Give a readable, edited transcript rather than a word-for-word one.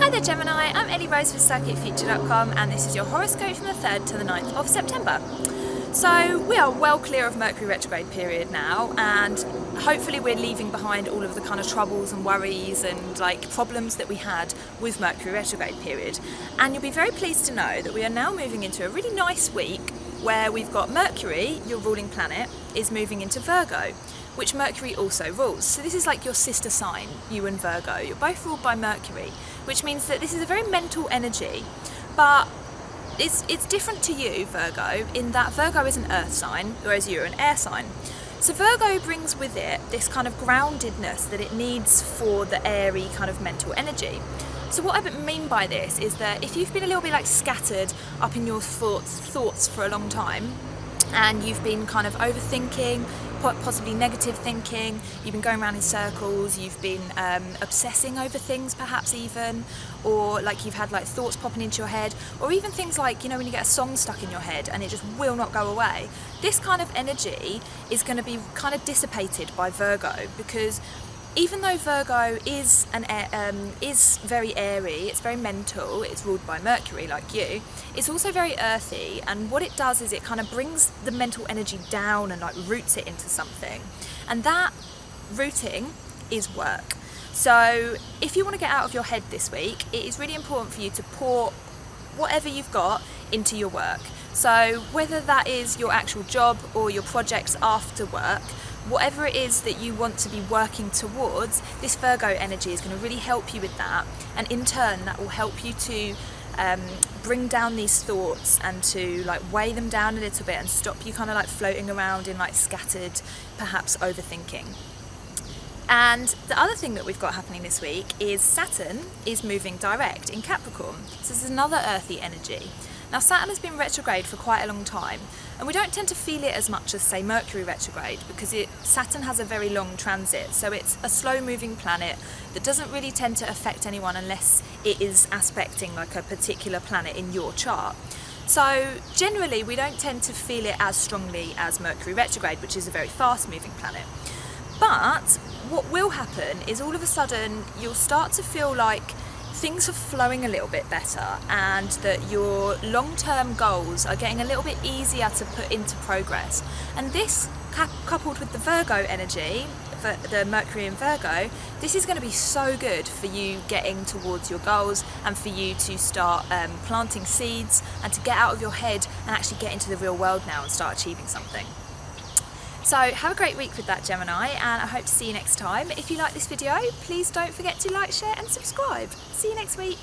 Hi there Gemini, I'm Ellie Rose for PsychicFuture.com and this is your horoscope from the 3rd to the 9th of September. So we are well clear of Mercury retrograde period now, and hopefully we're leaving behind all of the kind of troubles and worries and problems that we had with Mercury retrograde period. And you'll be very pleased to know that we are now moving into a really nice week where we've got Mercury, your ruling planet, is moving into Virgo, which Mercury also rules. So this is like your sister sign, you and Virgo. You're both ruled by Mercury, which means that this is a very mental energy, but it's different to you, Virgo, in that Virgo is an earth sign, whereas you're an air sign. So Virgo brings with it this kind of groundedness that it needs for the airy kind of mental energy. So what I mean by this is that if you've been a little bit scattered up in your thoughts for a long time, and you've been kind of overthinking, possibly negative thinking, you've been going around in circles, you've been obsessing over things perhaps even, or you've had thoughts popping into your head, or even things when you get a song stuck in your head and it just will not go away. This kind of energy is going to be kind of dissipated by Virgo, because even though Virgo is very airy, it's very mental, it's ruled by Mercury like you, it's also very earthy, and what it does is it kind of brings the mental energy down and roots it into something. And that rooting is work. So if you want to get out of your head this week, it is really important for you to pour whatever you've got into your work. So whether that is your actual job or your projects after work, whatever it is that you want to be working towards, this Virgo energy is going to really help you with that, and in turn that will help you to bring down these thoughts and to weigh them down a little bit and stop you kind of floating around in scattered, perhaps overthinking. And the other thing that we've got happening this week is Saturn is moving direct in Capricorn. So this is another earthy energy. Now Saturn has been retrograde for quite a long time, and we don't tend to feel it as much as say Mercury retrograde, because Saturn has a very long transit, so it's a slow moving planet that doesn't really tend to affect anyone unless it is aspecting a particular planet in your chart. So generally we don't tend to feel it as strongly as Mercury retrograde, which is a very fast moving planet. But what will happen is all of a sudden you'll start to feel like things are flowing a little bit better, and that your long-term goals are getting a little bit easier to put into progress. And this, coupled with the Virgo energy, the Mercury in Virgo, this is going to be so good for you getting towards your goals and for you to start planting seeds and to get out of your head and actually get into the real world now and start achieving something. So have a great week with that, Gemini, and I hope to see you next time. If you like this video, please don't forget to like, share and subscribe. See you next week.